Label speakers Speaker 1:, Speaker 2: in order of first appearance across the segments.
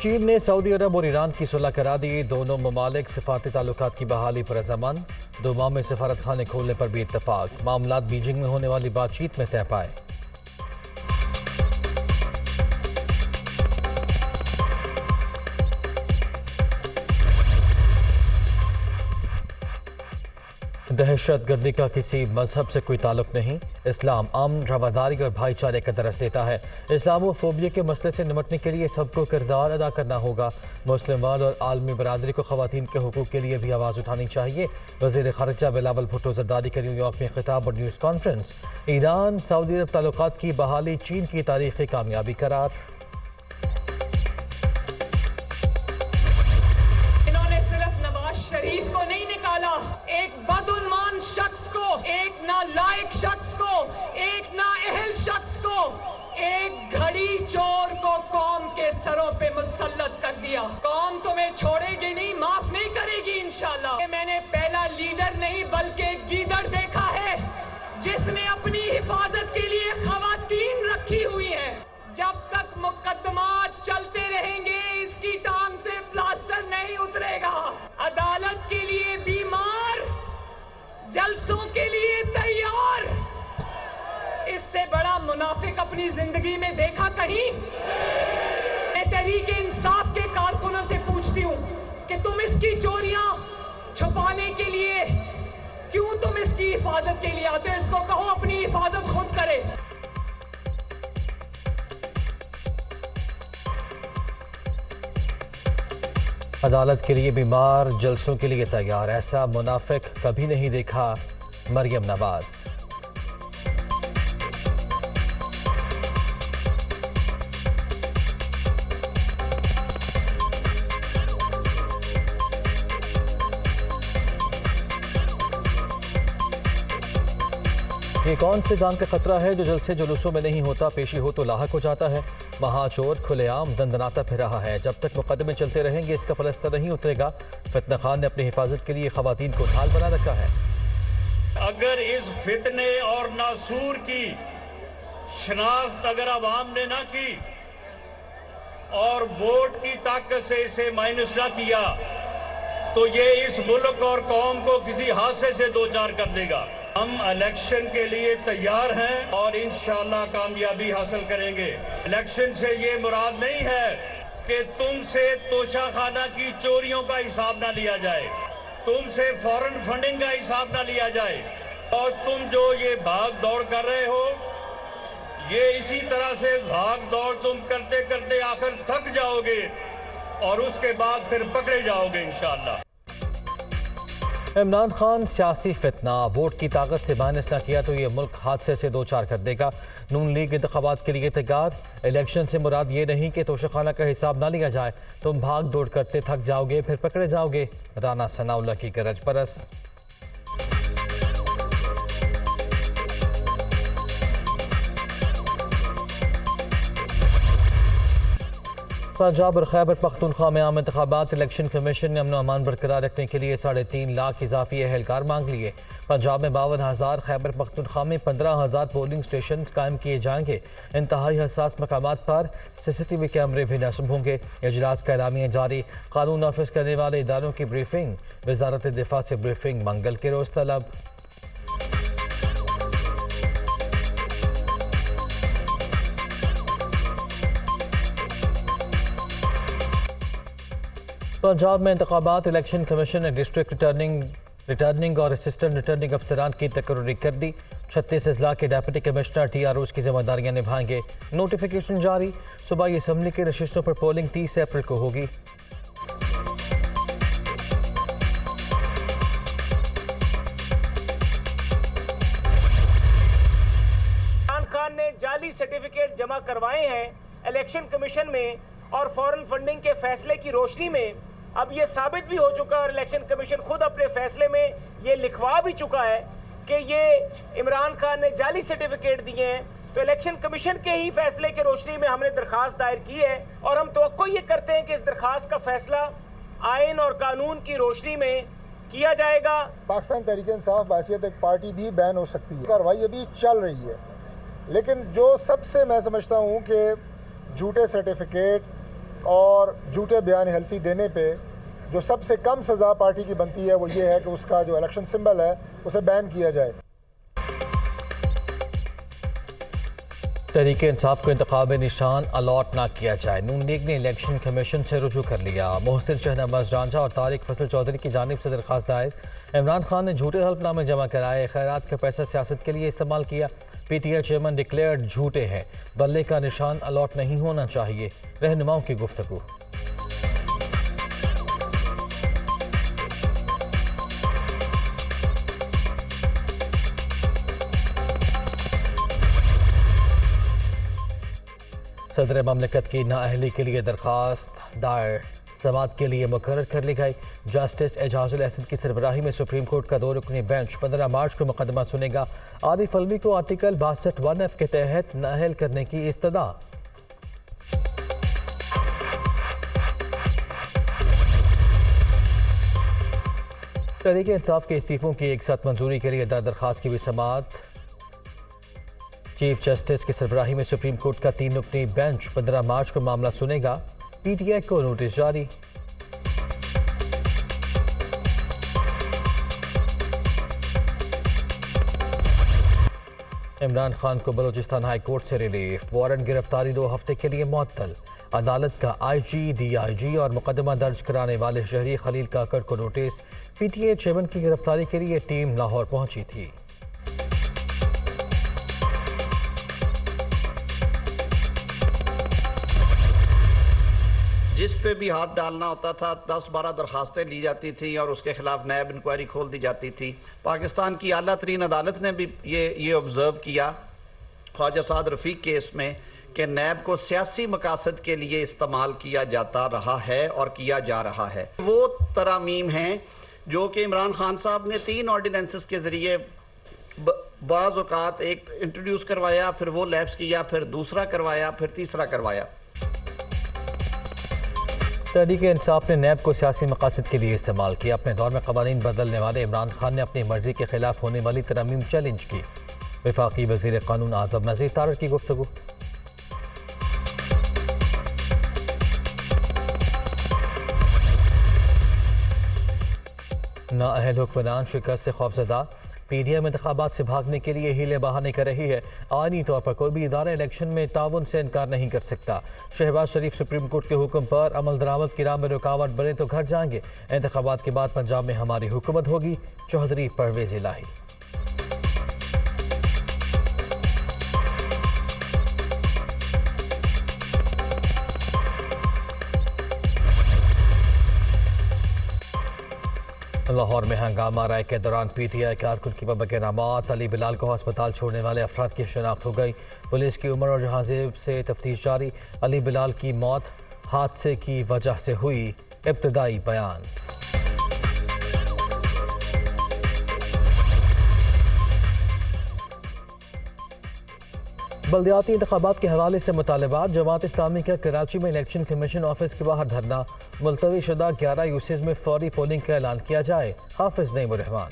Speaker 1: चीन ने सऊदी अरब और ईरान की सुलह करा दी। दोनों ममालिक सिफारती ताल्लुकात की बहाली पर रजामंद। 2 माह में सफारत खाने खोलने पर भी इत्तफाक। मामलात बीजिंग में होने वाली बातचीत में तय पाए। दहशत गर्दी का किसी मजहब से कोई ताल्लुक नहीं। इस्लाम अमन, रवादारी और भाईचारे का दरस देता है। इस्लामोफोबिया के मसले से निपटने के लिए सबको किरदार अदा करना होगा। मुस्लिम वर्ल्ड और आलमी बरादरी को खवातीन के हुकूक के लिए भी आवाज़ उठानी चाहिए। वज़ीर ख़ारिजा बिलावल भुट्टो ज़रदारी के न्यूयॉर्क में खिताब और न्यूज़ कॉन्फ्रेंस। ईरान सऊदी अरब ताल्लुकात की बहाली चीन की तारीख़ी कामयाबी करार।
Speaker 2: शरीफ को नहीं निकाला, एक बदउन्मान शख्स को, एक नालायक शख्स को, एक नाअहल शख्स को, एक घड़ी चोर को कौम के सरों पे मुसल्लत कर दिया। कौम तुम्हें छोड़ेगी नहीं, माफ नहीं करेगी इंशाल्लाह। मैंने पहला लीडर नहीं बल्कि गीदड़ देखा है जिसने अपनी हिफाजत के लिए खवातीन रखी हुई है। जब तक मुकदमात चलते रहेंगे इसकी टांग से प्लास्टर नहीं उतरेगा। अदालत के लिए बीमार, जलसों के लिए तैयार। इससे बड़ा मुनाफिक अपनी जिंदगी में देखा कहीं? मैं तहरीक इंसाफ के कारकुनों से पूछती हूँ कि तुम इसकी चोरियां छुपाने के लिए क्यों तुम इसकी हिफाजत के लिए आते हो? इसको कहो अपनी हिफाजत खुद करे।
Speaker 1: अदालत के लिए बीमार, जलसों के लिए तैयार। ऐसा मुनाफिक कभी नहीं देखा। मरियम नवाज। ये कौन से जान का खतरा है जो जलसे जुलूसों में नहीं होता, पेशी हो तो लाहक हो जाता है। महाचोर खुलेआम दंदनाता फिर रहा है। जब तक मुकदमे चलते रहेंगे इसका पलस्तर नहीं उतरेगा। फितना खान ने अपनी हिफाजत के लिए खवातीन को ढाल बना रखा है।
Speaker 3: अगर इस फितने और नासूर की शनाख्त अगर अवाम ने ना की और वोट की ताकत से इसे माइनस ना किया तो ये इस मुल्क और कौम को किसी हादसे से दो चार कर देगा। हम इलेक्शन के लिए तैयार हैं और इंशाअल्लाह कामयाबी हासिल करेंगे। इलेक्शन से ये मुराद नहीं है कि तुमसे तोशाखाना की चोरियों का हिसाब ना लिया जाए, तुमसे फॉरेन फंडिंग का हिसाब ना लिया जाए, और तुम जो ये भाग दौड़ कर रहे हो ये इसी तरह से भाग दौड़ तुम करते करते आखिर थक जाओगे और उसके बाद फिर पकड़े जाओगे इंशाअल्लाह।
Speaker 1: इमरान खान सियासी फितना, वोट की ताकत से माइनस न किया तो ये मुल्क हादसे से दो चार कर देगा। नून लीग इंतखाबात के लिए तैयार। इलेक्शन से मुराद ये नहीं कि तोशाखाना का हिसाब ना लिया जाए। तुम भाग दौड़ करते थक जाओगे फिर पकड़े जाओगे। राना सनाउल्लाह की गरज परस। पंजाब और खैबर पख्तूनख्वा में आम इंतखाबात। इलेक्शन कमीशन ने अमन अमान बरकरार रखने के लिए 3.5 लाख इजाफी एहलकार मांग लिए। पंजाब में 52,000, खैबर पख्तूनख्वा में 15,000 पोलिंग स्टेशन कायम किए जाएंगे। इंतहाई हसास मकामात पर CCTV कैमरे भी नस्ब होंगे। इजलास का एलामिया जारी। कानून नाफिज करने वाले इदारों की ब्रीफिंग। वजारत दिफा से ब्रीफिंग मंगल के रोज तलब। पंजाब में इंतखाबात। इलेक्शन कमीशन ने डिस्ट्रिक्ट रिटर्निंग और असिस्टेंट रिटर्निंग अफसरान की तकर्री कर दी। 36 अजला के डेप्यूटी कमिश्नर TROs की जिम्मेदारियां निभाएंगे। नोटिफिकेशन जारी। सूबाई असम्बली के नशिस्तों पर पोलिंग 30 अप्रैल को होगी।
Speaker 4: इमरान खान ने जाली सर्टिफिकेट जमा करवाए हैं इलेक्शन कमीशन में और फॉरेन फंडिंग के फैसले की रोशनी में अब ये साबित भी हो चुका है और इलेक्शन कमीशन खुद अपने फैसले में ये लिखवा भी चुका है कि ये इमरान खान ने जाली सर्टिफिकेट दिए हैं। तो इलेक्शन कमीशन के ही फैसले की रोशनी में हमने दरखास्त दायर की है और हम तवक्को ये करते हैं कि इस दरखास्त का फैसला आइन और कानून की रोशनी में किया जाएगा।
Speaker 5: पाकिस्तान तहरीक इंसाफ बासियत एक पार्टी भी बैन हो सकती है। कार्रवाई अभी चल रही है, लेकिन जो सबसे मैं समझता हूँ कि झूठे सर्टिफिकेट और झूठे बयान हल्फी देने पे जो सबसे कम सज़ा पार्टी की बनती है वो ये है कि उसका जो इलेक्शन सिंबल है उसे बैन किया जाए।
Speaker 1: तहरीक इंसाफ को इंतखाब निशान अलॉट ना किया जाए। नून लीग ने इलेक्शन कमीशन से रुजू कर लिया। मोहसिन शहनवाज रांझा और तारिक फसल चौधरी की जानिब से दरखास्त दायर। इमरान खान ने झूठे हल्फनामे जमा कराए। खैरात का पैसा सियासत के लिए इस्तेमाल किया। पीटीआई चेयरमैन डिक्लेयर्ड झूठे हैं। बल्ले का निशान अलॉट नहीं होना चाहिए। रहनुमाओं की गुफ्तगू। सदर ममलिकत की नाअहली के लिए दरखास्त दायर। समाअत के लिए मुकर्रर कर ली गई। जस्टिस एजाजुल अहसन की सरबराही में सुप्रीम कोर्ट का 2 रुकनी बेंच 15 मार्च को मुकदमा सुनेगा। आरिफ अलवी को आर्टिकल 62(1)(f) के तहत नाअहल करने की इस्तदा। तहरीक इंसाफ के इस्तीफों की एक साथ मंजूरी के लिए दरखास्त की भी समाअत। चीफ जस्टिस की सरबराही में सुप्रीम कोर्ट का 3 रुकनी बेंच 15 मार्च को मामला सुनेगा। पीटीआई को नोटिस जारी। इमरान खान को बलूचिस्तान हाई कोर्ट से रिलीफ। वारंट गिरफ्तारी 2 हफ्ते के लिए मुअत्तल। अदालत का आईजी, डीआईजी और मुकदमा दर्ज कराने वाले शहरी खलील काकड़ को नोटिस। पीटीआई चेयरमैन की गिरफ्तारी के लिए टीम लाहौर पहुंची थी।
Speaker 6: जिस पे भी हाथ डालना होता था 10-12 दरखास्तें ली जाती थी और उसके खिलाफ नैब इंक्वायरी खोल दी जाती थी। पाकिस्तान की आला तरीन अदालत ने भी ये ऑब्जर्व किया ख्वाजा साद रफ़ीक केस में कि नैब को सियासी मकासद के लिए इस्तेमाल किया जाता रहा है और किया जा रहा है। वो तरामीम हैं जो कि इमरान खान साहब ने 3 ऑर्डिनेंसेस के ज़रिए बाज़ औक़ात एक इंट्रोड्यूस करवाया, फिर वो लैप्स किया, फिर दूसरा करवाया, फिर तीसरा करवाया।
Speaker 1: तहरीक इंसाफ ने नैब को सियासी मकासद के लिए इस्तेमाल किया। अपने दौर में कवानीन बदलने वाले इमरान खान ने अपनी मर्जी के खिलाफ होने वाली तरमीम चैलेंज की। वफाकी वज़ीर कानून आज़म नज़ीर तारड़ की गुफ्तगू। नाअहल हुक्मरान शिकस्त से खौफजदा। पीडीएम इंतखाबात से भागने के लिए हीले बहाने कर रही है। आईनी तौर पर कोई भी इदारा इलेक्शन में ताउन से इनकार नहीं कर सकता। शहबाज शरीफ सुप्रीम कोर्ट के हुक्म पर अमल दरामद की राह में रुकावट बने तो घर जाएंगे। इंतखाबात के बाद पंजाब में हमारी हुकूमत होगी। चौधरी परवेज इलाही। लाहौर में हंगामा राय के दौरान पीटीआई कारकुन की बगैरामात। अली बिलाल को अस्पताल छोड़ने वाले अफराद की शनाख्त हो गई। पुलिस की उम्र और जहाज़ेब से तफ्तीश जारी। अली बिलाल की मौत हादसे की वजह से हुई। इब्तदाई बयान। बल्दियाती इंतखाबात के हवाले से मुतालबात। जमात इस्लामी का कराची में इलेक्शन कमीशन ऑफिस के बाहर धरना। मुलतवी शुदा 11 यूसेज में फौरी पोलिंग का ऐलान किया जाए। हाफिज नईम रहमान।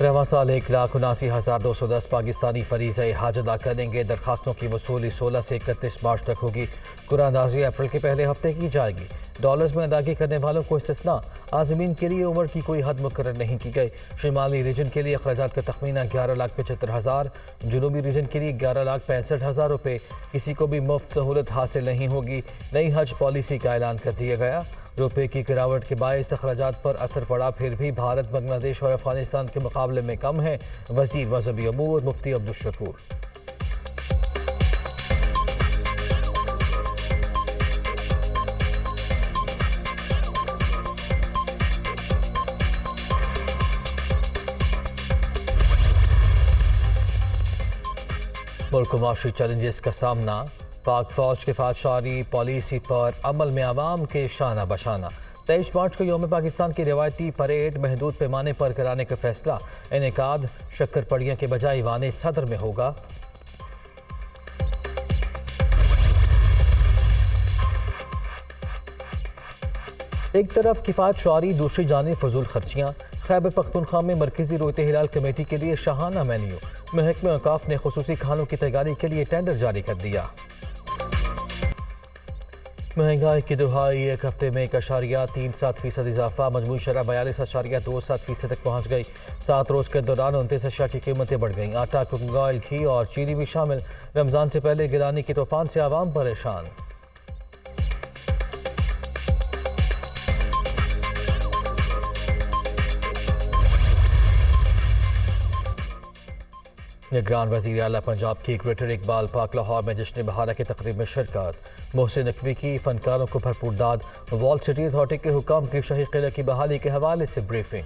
Speaker 1: रवां साल 1,79,210 पाकिस्तानी फरीज़े हज अदा करेंगे। दरखास्तों की वसूली 16 से 31 मार्च तक होगी। कुरानदाजी अप्रैल के पहले हफ्ते की जाएगी। डॉलर्स में अदायगी करने वालों को इस्तिस्ना। आज़मीन के लिए उम्र की कोई हद मुकर्रर नहीं की गई। शिमाली रीजन के लिए अखराजात का तखमीना 11,75,000। जनूबी रीजन के लिए 11,65,000 रुपये। किसी को भी मुफ्त सहूलत हासिल नहीं होगी। नई हज पॉलिसी का ऐलान कर दिया गया। रुपये की गिरावट के बायस अखराजात पर असर पड़ा, फिर भी भारत बांग्लादेश और अफगानिस्तान के मुकाबले में कम है। वज़ीर मज़हबी अमूर मुफ्ती अब्दुल शकूर। मुल्क को माशी चैलेंजेस का सामना। पाक फौज के फातशारी पॉलिसी पर अमल में आवाम के शाना बशाना। 23 मार्च को यौम पाकिस्तान की रिवायती परेड महदूद पैमाने पर कराने का फैसला। इनेकाद शक्कर पड़ियाँ के बजाय ईवान सदर में होगा। एक तरफ किफ़ायत शुआरी, दूसरी जानिब फजूल खर्चियाँ। खैबर पख्तूनख्वा में मरकजी रोते हिलाल कमेटी के लिए शाहाना मेन्यू। महकमे औकाफ ने खुसूसी खानों की तैयारी के लिए टेंडर जारी कर दिया। महंगाई की दुहाई एक हफ्ते में 1.37% इजाफा, मजमूई शरह 42.27% तक पहुंच गई। 7 रोज के दौरान 29 अशिया की कीमतें बढ़ गईं। आटा, कुकिंग ऑयल, घी और चीनी भी शामिल। रमजान से पहले गिरानी के तूफान से आवाम परेशान। निगरान वज़ीर आला पंजाब की ग्रेटर इकबाल पार्क लाहौर में जश्न बहारा की तकरीब में शिरकत। मोहसिन नकवी की फनकारों को भरपूर दाद। वॉल सिटी अथॉरिटी के हुकाम की शाही किले की बहाली के हवाले से ब्रीफिंग।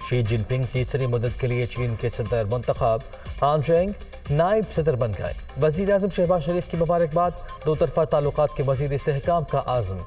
Speaker 1: शी जिनपिंग तीसरी मुद्दत के लिए चीन के सदर मुंतखब। हान चेंग नायब सदर बन गए। वज़ीर आज़म शहबाज शरीफ की मुबारकबाद। दो तरफा ताल्लुकात के मज़ीद इस्तेहकाम का आज़म।